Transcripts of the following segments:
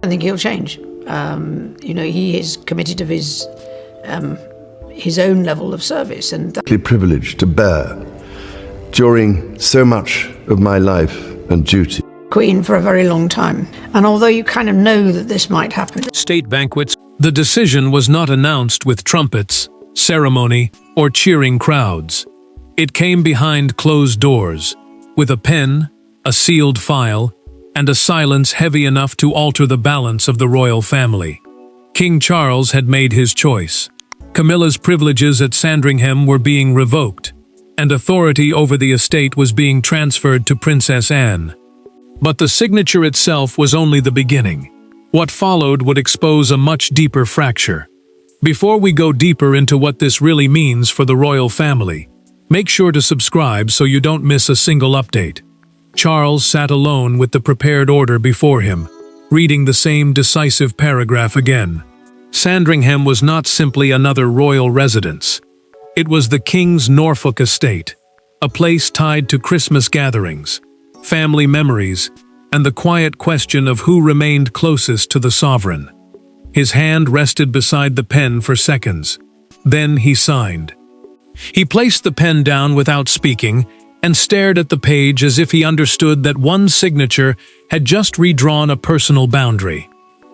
I think he'll change. He is committed of his own level of service, and privileged to bear during so much of my life and duty. Queen for a very long time. And although you kind of know that this might happen. State banquets. The decision was not announced with trumpets, ceremony, or cheering crowds. It came behind closed doors, with a pen, a sealed file, and a silence heavy enough to alter the balance of the royal family. King Charles had made his choice. Camilla's privileges at Sandringham were being revoked, and authority over the estate was being transferred to Princess Anne. But the signature itself was only the beginning. What followed would expose a much deeper fracture. Before we go deeper into what this really means for the royal family, make sure to subscribe so you don't miss a single update. Charles sat alone with the prepared order before him, reading the same decisive paragraph again. Sandringham was not simply another royal residence. It was the King's Norfolk estate, a place tied to Christmas gatherings, family memories, and the quiet question of who remained closest to the sovereign. His hand rested beside the pen for seconds. Then he signed. He placed the pen down without speaking and stared at the page as if he understood that one signature had just redrawn a personal boundary.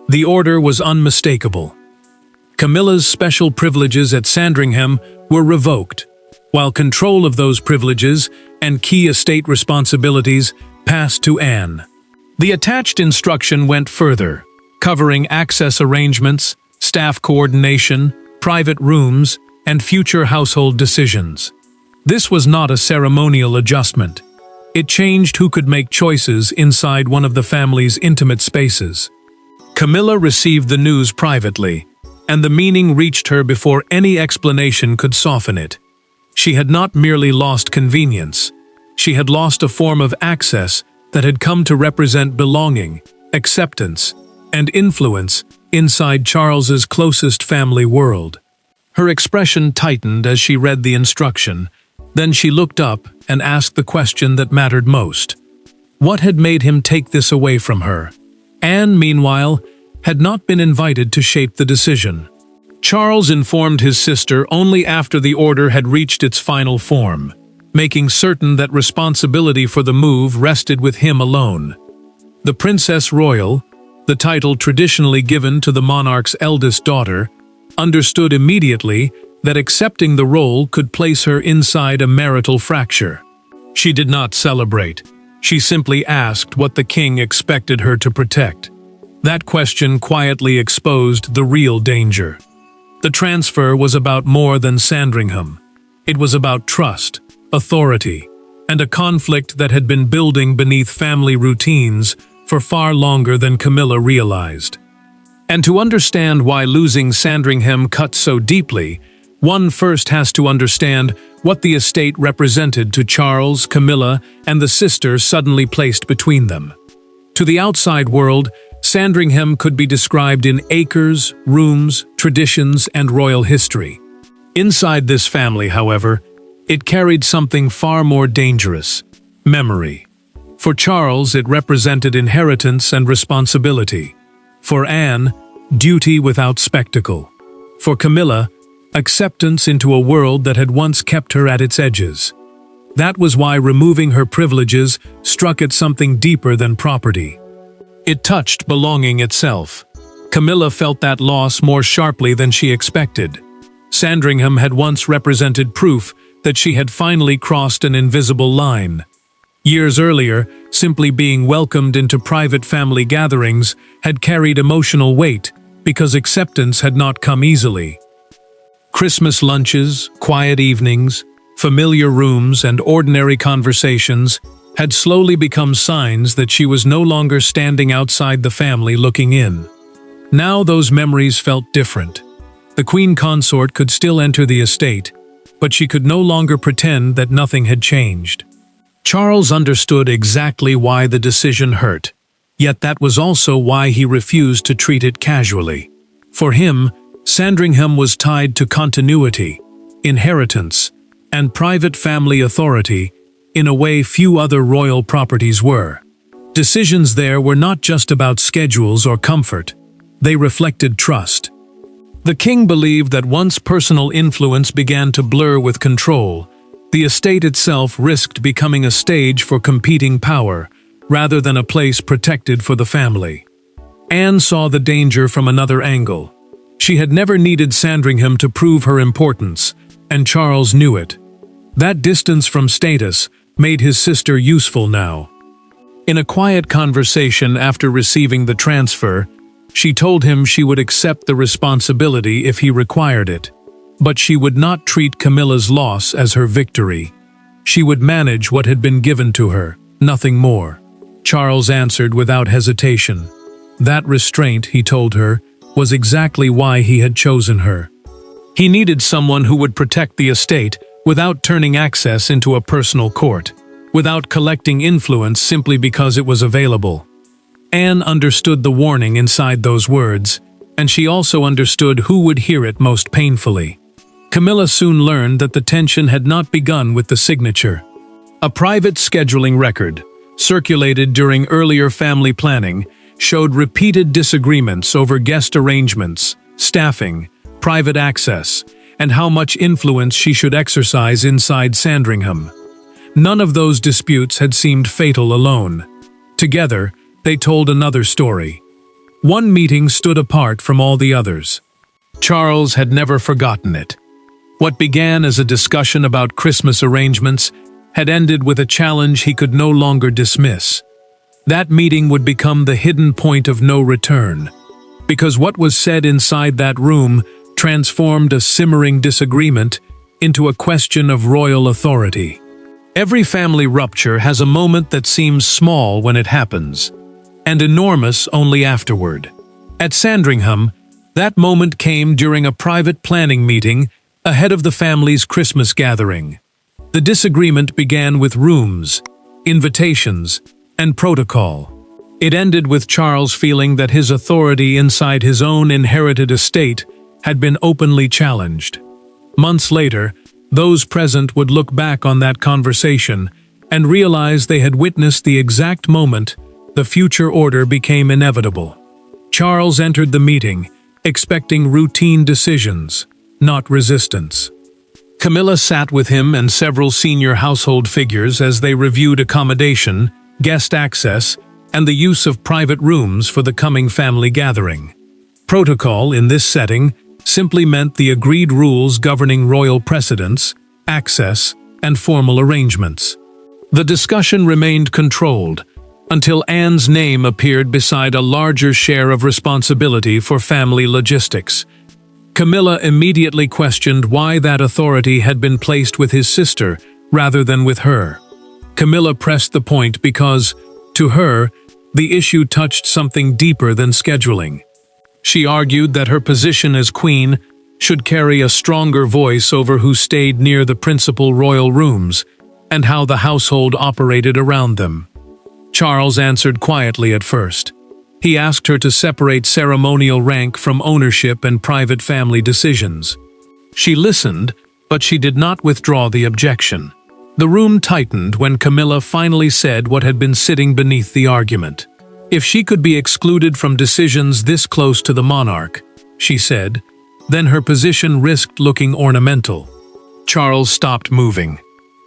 The order was unmistakable. Camilla's special privileges at Sandringham were revoked, while control of those privileges and key estate responsibilities passed to Anne. The attached instruction went further, covering access arrangements, staff coordination, private rooms, and future household decisions. This was not a ceremonial adjustment. It changed who could make choices inside one of the family's intimate spaces. Camilla received the news privately, and the meaning reached her before any explanation could soften it. She had not merely lost convenience. She had lost a form of access that had come to represent belonging, acceptance, and influence inside Charles's closest family world. Her expression tightened as she read the instruction. Then she looked up and asked the question that mattered most. What had made him take this away from her? Anne, meanwhile, had not been invited to shape the decision. Charles informed his sister only after the order had reached its final form, making certain that responsibility for the move rested with him alone. The Princess Royal, the title traditionally given to the monarch's eldest daughter, understood immediately that accepting the role could place her inside a marital fracture. She did not celebrate. She simply asked what the king expected her to protect. That question quietly exposed the real danger. The transfer was about more than Sandringham. It was about trust, authority, and a conflict that had been building beneath family routines for far longer than Camilla realized. And to understand why losing Sandringham cut so deeply, one first has to understand what the estate represented to Charles, Camilla, and the sister suddenly placed between them. To the outside world, Sandringham could be described in acres, rooms, traditions, and royal history. Inside this family, however, it carried something far more dangerous: memory. For Charles, it represented inheritance and responsibility. For Anne, duty without spectacle. For Camilla, acceptance into a world that had once kept her at its edges. That was why removing her privileges struck at something deeper than property. It touched belonging itself. Camilla felt that loss more sharply than she expected. Sandringham had once represented proof that she had finally crossed an invisible line. Years earlier, simply being welcomed into private family gatherings had carried emotional weight because acceptance had not come easily. Christmas lunches, quiet evenings, familiar rooms, and ordinary conversations had slowly become signs that she was no longer standing outside the family looking in. Now those memories felt different. The queen consort could still enter the estate, but she could no longer pretend that nothing had changed. Charles understood exactly why the decision hurt, yet that was also why he refused to treat it casually. For him, Sandringham was tied to continuity, inheritance, and private family authority in a way few other royal properties were. Decisions there were not just about schedules or comfort. They reflected trust. The king believed that once personal influence began to blur with control, the estate itself risked becoming a stage for competing power, rather than a place protected for the family. Anne saw the danger from another angle. She had never needed Sandringham to prove her importance, and Charles knew it. That distance from status made his sister useful now. In a quiet conversation after receiving the transfer, she told him she would accept the responsibility if he required it. But she would not treat Camilla's loss as her victory. She would manage what had been given to her, nothing more. Charles answered without hesitation. That restraint, he told her, was exactly why he had chosen her. He needed someone who would protect the estate without turning access into a personal court, without collecting influence simply because it was available. Anne understood the warning inside those words, and she also understood who would hear it most painfully. Camilla soon learned that the tension had not begun with the signature. A private scheduling record, circulated during earlier family planning, showed repeated disagreements over guest arrangements, staffing, private access, and how much influence she should exercise inside Sandringham. None of those disputes had seemed fatal alone. Together, they told another story. One meeting stood apart from all the others. Charles had never forgotten it. What began as a discussion about Christmas arrangements had ended with a challenge he could no longer dismiss. That meeting would become the hidden point of no return, because what was said inside that room transformed a simmering disagreement into a question of royal authority. Every family rupture has a moment that seems small when it happens, and enormous only afterward. At Sandringham, that moment came during a private planning meeting ahead of the family's Christmas gathering. The disagreement began with rooms, invitations, and protocol. It ended with Charles feeling that his authority inside his own inherited estate had been openly challenged. Months later, those present would look back on that conversation and realize they had witnessed the exact moment the future order became inevitable. Charles entered the meeting, expecting routine decisions, not resistance. Camilla sat with him and several senior household figures as they reviewed accommodation, guest access, and the use of private rooms for the coming family gathering. Protocol in this setting simply meant the agreed rules governing royal precedence, access, and formal arrangements. The discussion remained controlled until Anne's name appeared beside a larger share of responsibility for family logistics. Camilla immediately questioned why that authority had been placed with his sister rather than with her. Camilla pressed the point because, to her, the issue touched something deeper than scheduling. She argued that her position as queen should carry a stronger voice over who stayed near the principal royal rooms and how the household operated around them. Charles answered quietly at first. He asked her to separate ceremonial rank from ownership and private family decisions. She listened, but she did not withdraw the objection. The room tightened when Camilla finally said what had been sitting beneath the argument. If she could be excluded from decisions this close to the monarch, she said, then her position risked looking ornamental. Charles stopped moving.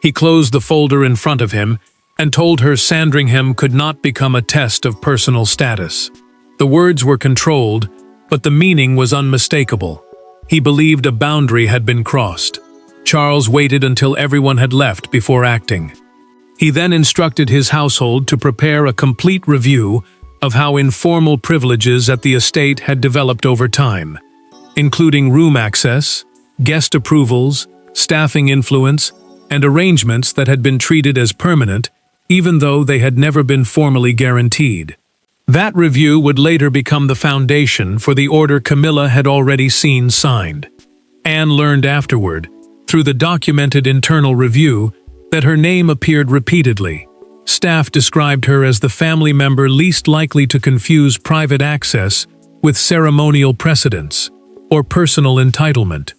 He closed the folder in front of him and told her Sandringham could not become a test of personal status. The words were controlled, but the meaning was unmistakable. He believed a boundary had been crossed. Charles waited until everyone had left before acting. He then instructed his household to prepare a complete review of how informal privileges at the estate had developed over time, including room access, guest approvals, staffing influence, and arrangements that had been treated as permanent even though they had never been formally guaranteed. That review would later become the foundation for the order Camilla had already seen signed. Anne learned afterward, through the documented internal review, that her name appeared repeatedly. Staff described her as the family member least likely to confuse private access with ceremonial precedence or personal entitlement.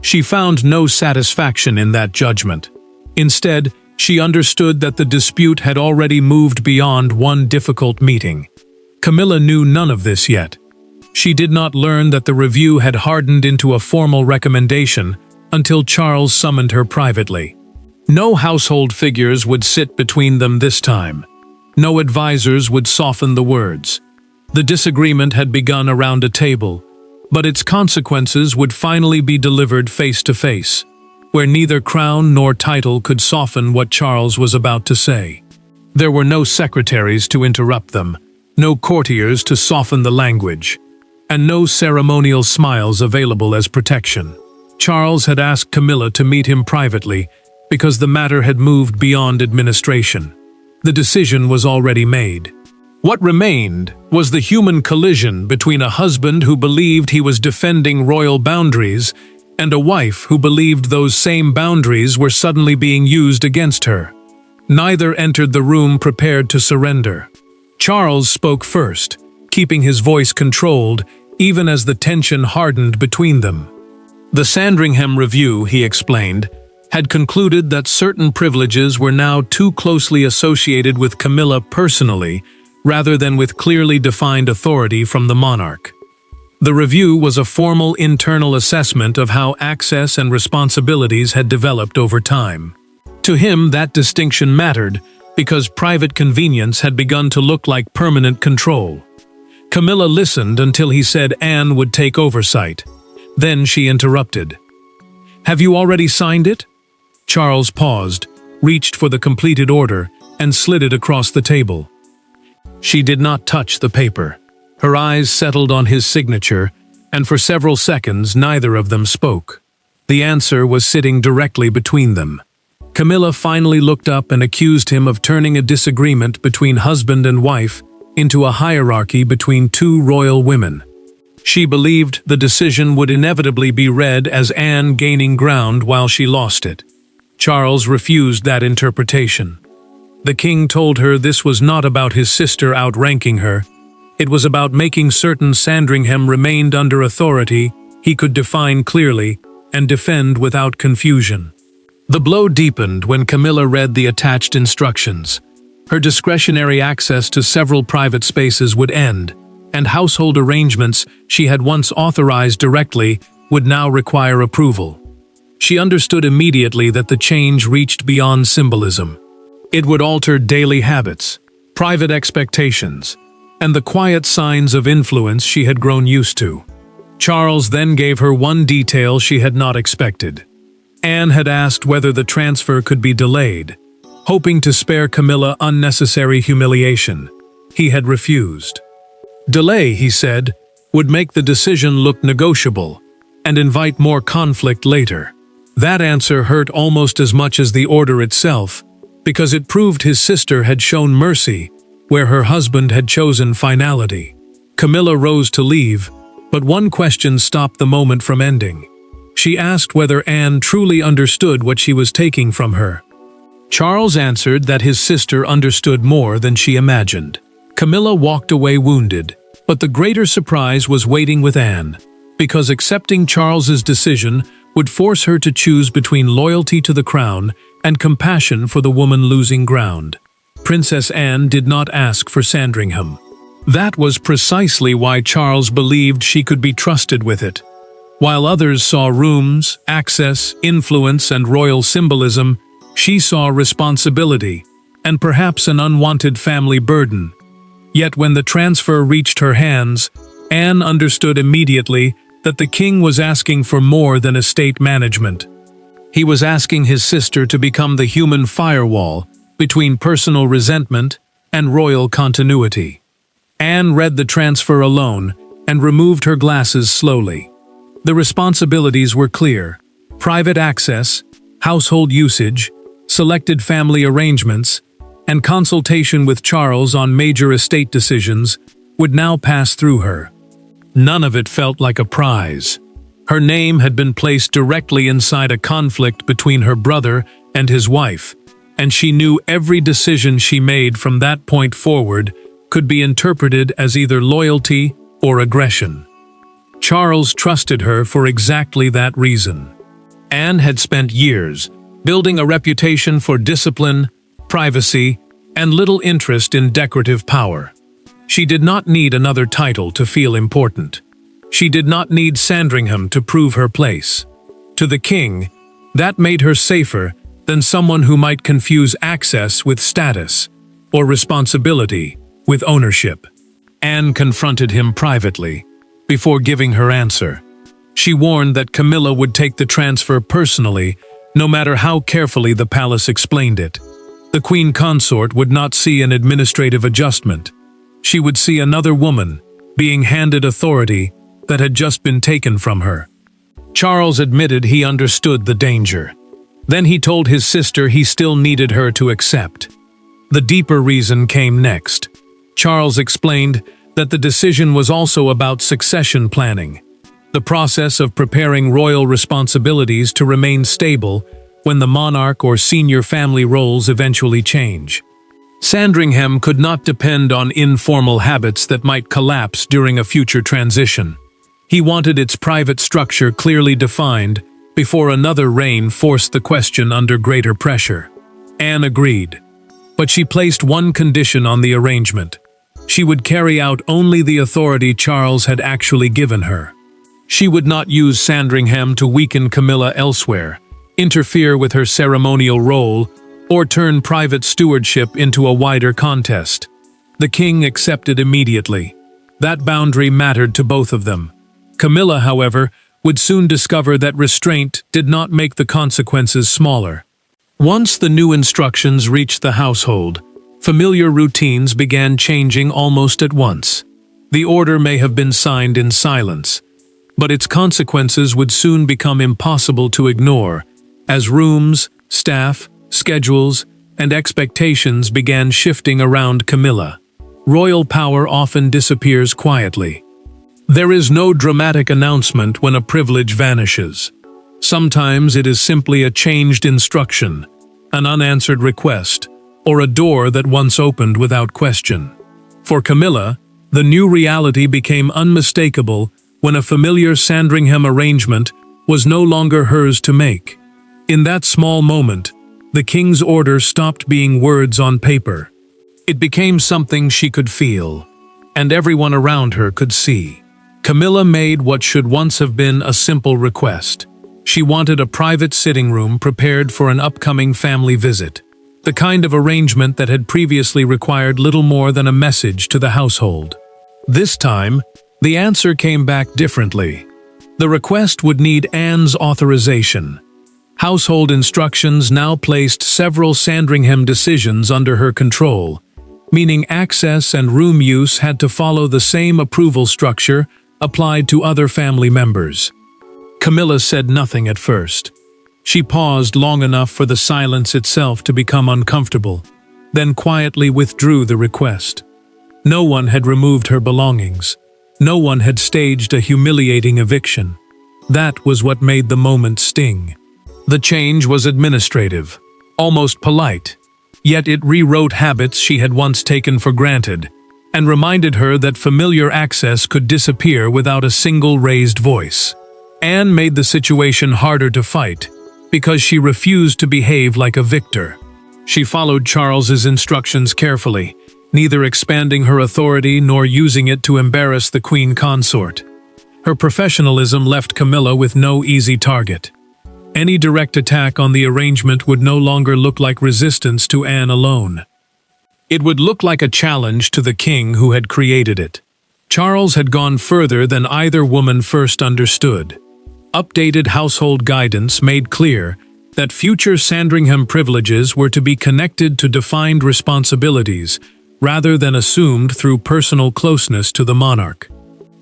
She found no satisfaction in that judgment. Instead, She understood that the dispute had already moved beyond one difficult meeting. Camilla knew none of this yet. She did not learn that the review had hardened into a formal recommendation until Charles summoned her privately. No household figures would sit between them this time. No advisors would soften the words. The disagreement had begun around a table, but its consequences would finally be delivered face to face, where neither crown nor title could soften what Charles was about to say. There were no secretaries to interrupt them, no courtiers to soften the language, and no ceremonial smiles available as protection. Charles had asked Camilla to meet him privately because the matter had moved beyond administration. The decision was already made. What remained was the human collision between a husband who believed he was defending royal boundaries and a wife who believed those same boundaries were suddenly being used against her. Neither entered the room prepared to surrender. Charles spoke first, keeping his voice controlled even as the tension hardened between them. The Sandringham review, he explained, had concluded that certain privileges were now too closely associated with Camilla personally rather than with clearly defined authority from the monarch. The review was a formal internal assessment of how access and responsibilities had developed over time. To him, that distinction mattered because private convenience had begun to look like permanent control. Camilla listened until he said Anne would take oversight. Then she interrupted. "Have you already signed it?" Charles paused, reached for the completed order, and slid it across the table. She did not touch the paper. Her eyes settled on his signature, and for several seconds neither of them spoke. The answer was sitting directly between them. Camilla finally looked up and accused him of turning a disagreement between husband and wife into a hierarchy between two royal women. She believed the decision would inevitably be read as Anne gaining ground while she lost it. Charles refused that interpretation. The king told her this was not about his sister outranking her. It was about making certain Sandringham remained under authority he could define clearly and defend without confusion. The blow deepened when Camilla read the attached instructions. Her discretionary access to several private spaces would end, and household arrangements she had once authorized directly would now require approval. She understood immediately that the change reached beyond symbolism. It would alter daily habits, private expectations, and the quiet signs of influence she had grown used to. Charles then gave her one detail she had not expected. Anne had asked whether the transfer could be delayed, hoping to spare Camilla unnecessary humiliation. He had refused. Delay, he said, would make the decision look negotiable and invite more conflict later. That answer hurt almost as much as the order itself, because it proved his sister had shown mercy where her husband had chosen finality. Camilla rose to leave, but one question stopped the moment from ending. She asked whether Anne truly understood what she was taking from her. Charles answered that his sister understood more than she imagined. Camilla walked away wounded, but the greater surprise was waiting with Anne, because accepting Charles's decision would force her to choose between loyalty to the crown and compassion for the woman losing ground. Princess Anne did not ask for Sandringham. That was precisely why Charles believed she could be trusted with it. While others saw rooms, access, influence, and royal symbolism, she saw responsibility, and perhaps an unwanted family burden. Yet when the transfer reached her hands, Anne understood immediately that the king was asking for more than estate management. He was asking his sister to become the human firewall between personal resentment and royal continuity. Anne read the transfer alone and removed her glasses slowly. The responsibilities were clear: private access, household usage, selected family arrangements, and consultation with Charles on major estate decisions would now pass through her. None of it felt like a prize. Her name had been placed directly inside a conflict between her brother and his wife, and she knew every decision she made from that point forward could be interpreted as either loyalty or aggression. Charles trusted her for exactly that reason. Anne had spent years, building a reputation for discipline, privacy, and little interest in decorative power. She did not need another title to feel important. She did not need Sandringham to prove her place. To the king, that made her safer than someone who might confuse access with status, or responsibility with ownership. Anne confronted him privately, before giving her answer. She warned that Camilla would take the transfer personally, no matter how carefully the palace explained it. The queen consort would not see an administrative adjustment. She would see another woman being handed authority that had just been taken from her. Charles admitted he understood the danger. Then he told his sister he still needed her to accept. The deeper reason came next. Charles explained that the decision was also about succession planning, the process of preparing royal responsibilities to remain stable when the monarch or senior family roles eventually change. Sandringham could not depend on informal habits that might collapse during a future transition. He wanted its private structure clearly defined before another reign forced the question under greater pressure. Anne agreed, but she placed one condition on the arrangement. She would carry out only the authority Charles had actually given her. She would not use Sandringham to weaken Camilla elsewhere, interfere with her ceremonial role, or turn private stewardship into a wider contest. The king accepted immediately. That boundary mattered to both of them. Camilla, however, would soon discover that restraint did not make the consequences smaller. Once the new instructions reached the household, familiar routines began changing almost at once. The order may have been signed in silence, but its consequences would soon become impossible to ignore, as rooms, staff, schedules, and expectations began shifting around Camilla. Royal power often disappears quietly. There is no dramatic announcement when a privilege vanishes. Sometimes it is simply a changed instruction, an unanswered request, or a door that once opened without question. For Camilla, the new reality became unmistakable when a familiar Sandringham arrangement was no longer hers to make. In that small moment, the king's order stopped being words on paper. It became something she could feel, and everyone around her could see. Camilla made what should once have been a simple request. She wanted a private sitting room prepared for an upcoming family visit, the kind of arrangement that had previously required little more than a message to the household. This time, the answer came back differently. The request would need Anne's authorization. Household instructions now placed several Sandringham decisions under her control, meaning access and room use had to follow the same approval structure applied to other family members. Camilla said nothing at first. She paused long enough for the silence itself to become uncomfortable, then quietly withdrew the request. No one had removed her belongings. No one had staged a humiliating eviction. That was what made the moment sting. The change was administrative, almost polite, yet it rewrote habits she had once taken for granted, and reminded her that familiar access could disappear without a single raised voice. Anne made the situation harder to fight, because she refused to behave like a victor. She followed Charles's instructions carefully, neither expanding her authority nor using it to embarrass the queen consort. Her professionalism left Camilla with no easy target. Any direct attack on the arrangement would no longer look like resistance to Anne alone. It would look like a challenge to the king who had created it. Charles had gone further than either woman first understood. Updated household guidance made clear that future Sandringham privileges were to be connected to defined responsibilities rather than assumed through personal closeness to the monarch.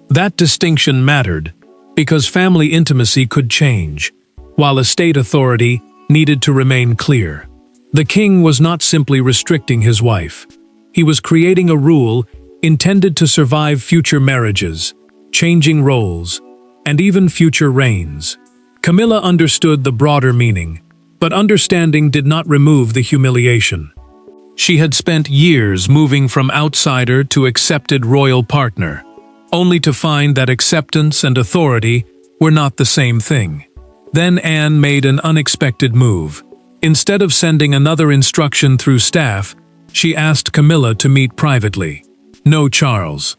That distinction mattered because family intimacy could change, while estate authority needed to remain clear. The king was not simply restricting his wife. He was creating a rule intended to survive future marriages, changing roles, and even future reigns. Camilla understood the broader meaning, but understanding did not remove the humiliation. She had spent years moving from outsider to accepted royal partner, only to find that acceptance and authority were not the same thing. Then Anne made an unexpected move. Instead of sending another instruction through staff, she asked Camilla to meet privately. No Charles.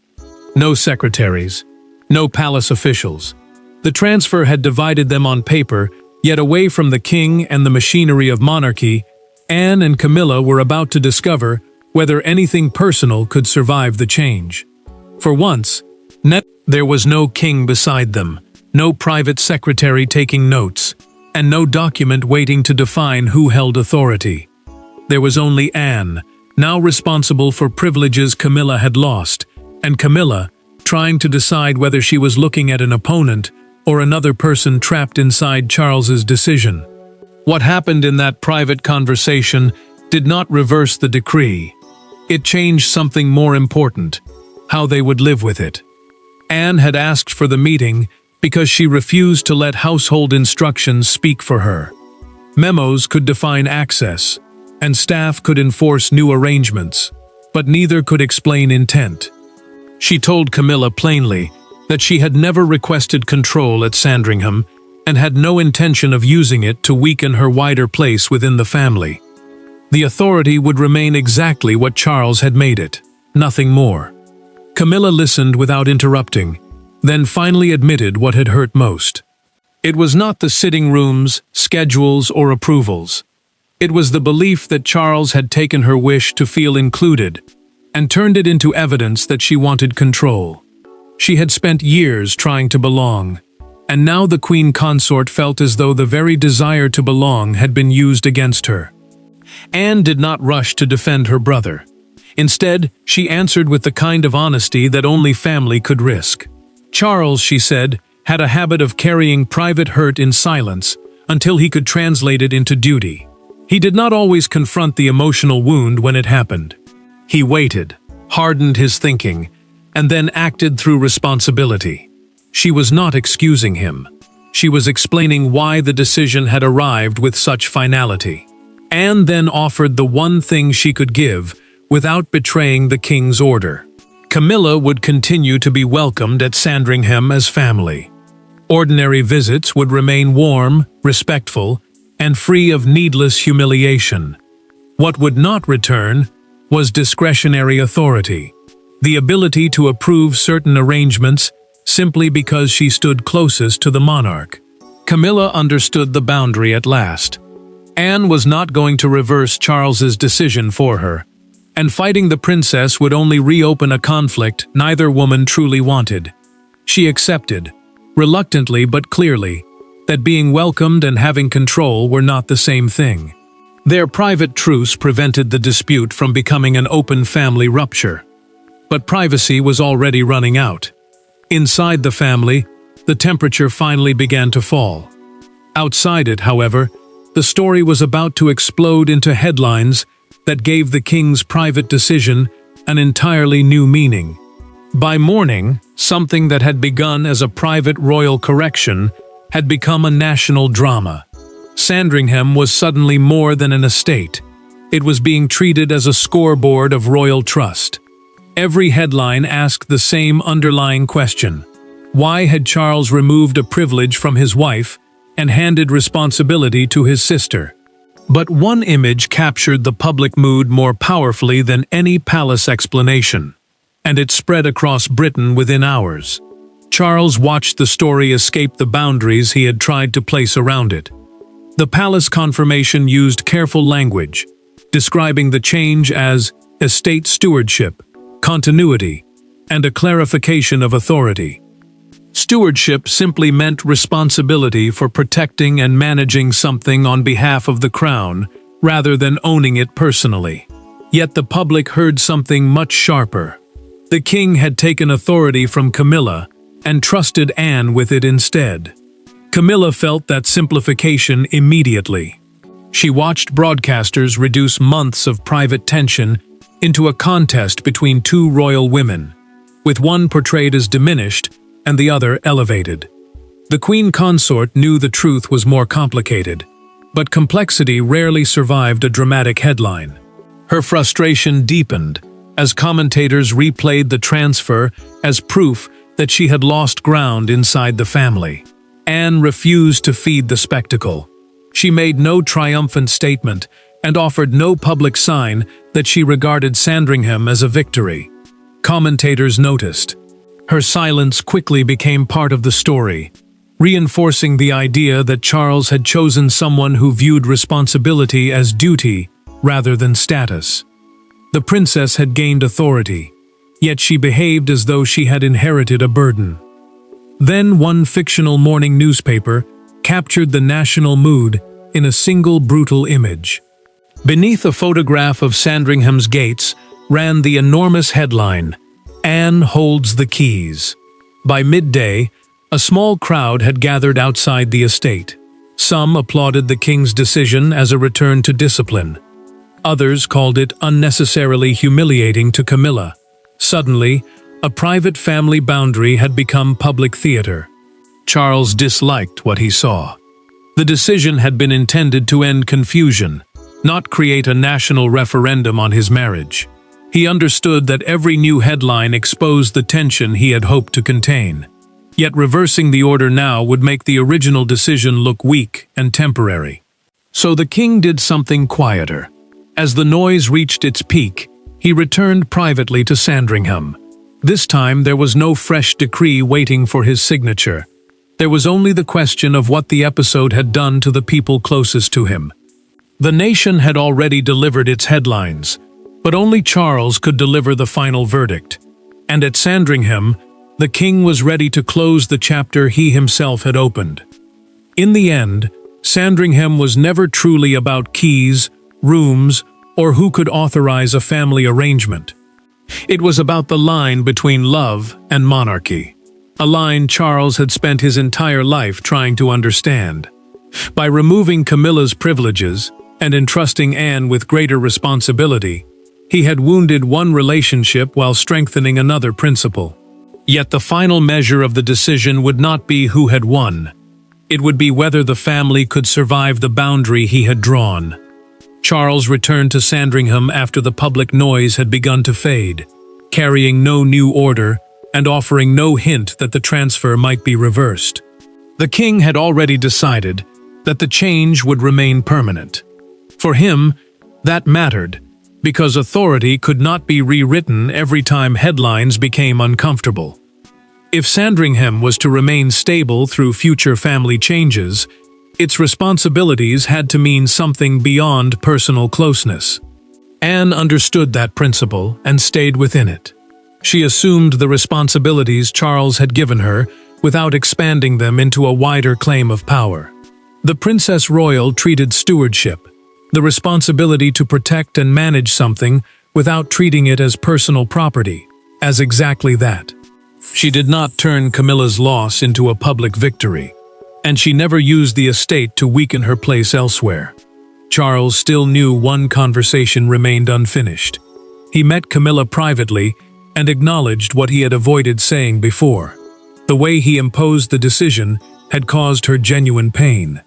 No secretaries. No palace officials. The transfer had divided them on paper, yet away from the king and the machinery of monarchy, Anne and Camilla were about to discover whether anything personal could survive the change. For once, there was no king beside them, no private secretary taking notes, and no document waiting to define who held authority. There was only Anne, now responsible for privileges Camilla had lost, and Camilla, trying to decide whether she was looking at an opponent or another person trapped inside Charles's decision. What happened in that private conversation did not reverse the decree. It changed something more important: how they would live with it. Anne had asked for the meeting because she refused to let household instructions speak for her. Memos could define access, and staff could enforce new arrangements, but neither could explain intent. She told Camilla plainly that she had never requested control at Sandringham and had no intention of using it to weaken her wider place within the family. The authority would remain exactly what Charles had made it, nothing more. Camilla listened without interrupting, then finally admitted what had hurt most. It was not the sitting rooms, schedules, or approvals. It was the belief that Charles had taken her wish to feel included and turned it into evidence that she wanted control. She had spent years trying to belong, and now the queen consort felt as though the very desire to belong had been used against her. Anne did not rush to defend her brother. Instead, she answered with the kind of honesty that only family could risk. Charles, she said, had a habit of carrying private hurt in silence until he could translate it into duty. He did not always confront the emotional wound when it happened. He waited, hardened his thinking, and then acted through responsibility. She was not excusing him. She was explaining why the decision had arrived with such finality. Anne then offered the one thing she could give without betraying the king's order. Camilla would continue to be welcomed at Sandringham as family. Ordinary visits would remain warm, respectful, and free of needless humiliation. What would not return was discretionary authority, the ability to approve certain arrangements simply because she stood closest to the monarch. Camilla understood the boundary at last. Anne was not going to reverse Charles's decision for her, and fighting the princess would only reopen a conflict neither woman truly wanted. She accepted, reluctantly but clearly, that being welcomed and having control were not the same thing. Their private truce prevented the dispute from becoming an open family rupture. But privacy was already running out. Inside the family, the temperature finally began to fall. Outside it, however, the story was about to explode into headlines that gave the king's private decision an entirely new meaning. By morning, something that had begun as a private royal correction had become a national drama. Sandringham was suddenly more than an estate. It was being treated as a scoreboard of royal trust. Every headline asked the same underlying question: why had Charles removed a privilege from his wife and handed responsibility to his sister? But one image captured the public mood more powerfully than any palace explanation, and it spread across Britain within hours. Charles watched the story escape the boundaries he had tried to place around it. The palace confirmation used careful language, describing the change as estate stewardship, continuity, and a clarification of authority. Stewardship simply meant responsibility for protecting and managing something on behalf of the crown, rather than owning it personally. Yet the public heard something much sharper. The king had taken authority from Camilla and trusted Anne with it instead. Camilla felt that simplification immediately. She watched broadcasters reduce months of private tension into a contest between two royal women, with one portrayed as diminished and the other elevated. The queen consort knew the truth was more complicated, but complexity rarely survived a dramatic headline. Her frustration deepened as commentators replayed the transfer as proof that she had lost ground inside the family. Anne refused to feed the spectacle. She made no triumphant statement and offered no public sign that she regarded Sandringham as a victory. Commentators noticed. Her silence quickly became part of the story, reinforcing the idea that Charles had chosen someone who viewed responsibility as duty rather than status. The princess had gained authority, yet she behaved as though she had inherited a burden. Then one fictional morning newspaper captured the national mood in a single brutal image. Beneath a photograph of Sandringham's gates ran the enormous headline, "Anne holds the keys." By midday, a small crowd had gathered outside the estate. Some applauded the king's decision as a return to discipline. Others called it unnecessarily humiliating to Camilla. Suddenly, a private family boundary had become public theater. Charles disliked what he saw. The decision had been intended to end confusion, not create a national referendum on his marriage. He understood that every new headline exposed the tension he had hoped to contain. Yet reversing the order now would make the original decision look weak and temporary. So the king did something quieter. As the noise reached its peak, he returned privately to Sandringham. This time there was no fresh decree waiting for his signature. There was only the question of what the episode had done to the people closest to him. The nation had already delivered its headlines, but only Charles could deliver the final verdict. And at Sandringham, the king was ready to close the chapter he himself had opened. In the end, Sandringham was never truly about keys, rooms, or who could authorize a family arrangement. It was about the line between love and monarchy, a line Charles had spent his entire life trying to understand. By removing Camilla's privileges and entrusting Anne with greater responsibility, he had wounded one relationship while strengthening another principle. Yet the final measure of the decision would not be who had won. It would be whether the family could survive the boundary he had drawn. Charles returned to Sandringham after the public noise had begun to fade, carrying no new order and offering no hint that the transfer might be reversed. The king had already decided that the change would remain permanent. For him, that mattered, because authority could not be rewritten every time headlines became uncomfortable. If Sandringham was to remain stable through future family changes, its responsibilities had to mean something beyond personal closeness. Anne understood that principle and stayed within it. She assumed the responsibilities Charles had given her without expanding them into a wider claim of power. The Princess Royal treated stewardship, the responsibility to protect and manage something without treating it as personal property, as exactly that. She did not turn Camilla's loss into a public victory, and she never used the estate to weaken her place elsewhere. Charles still knew one conversation remained unfinished. He met Camilla privately and acknowledged what he had avoided saying before. The way he imposed the decision had caused her genuine pain.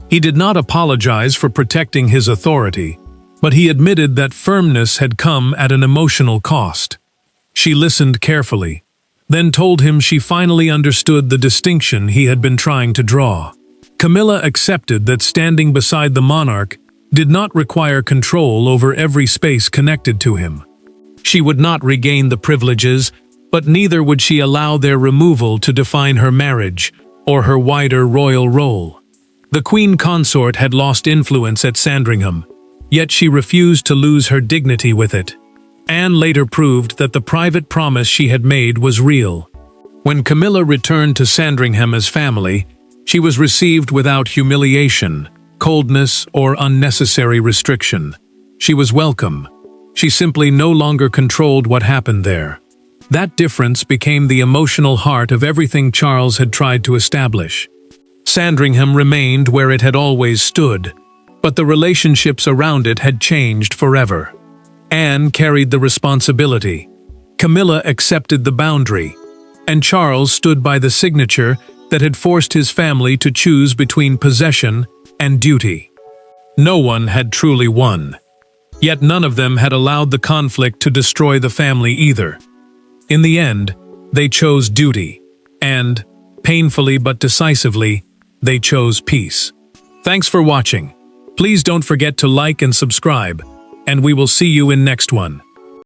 He did not apologize for protecting his authority, but he admitted that firmness had come at an emotional cost. She listened carefully, then told him she finally understood the distinction he had been trying to draw. Camilla accepted that standing beside the monarch did not require control over every space connected to him. She would not regain the privileges, but neither would she allow their removal to define her marriage or her wider royal role. The queen consort had lost influence at Sandringham, yet she refused to lose her dignity with it. Anne later proved that the private promise she had made was real. When Camilla returned to Sandringham as family, she was received without humiliation, coldness, or unnecessary restriction. She was welcome. She simply no longer controlled what happened there. That difference became the emotional heart of everything Charles had tried to establish. Sandringham remained where it had always stood, but the relationships around it had changed forever. Anne carried the responsibility, Camilla accepted the boundary, and Charles stood by the signature that had forced his family to choose between possession and duty. No one had truly won, yet none of them had allowed the conflict to destroy the family either. In the end, they chose duty, and, painfully but decisively, they chose peace. Thanks for watching. Please don't forget to like and subscribe, and we will see you in next one.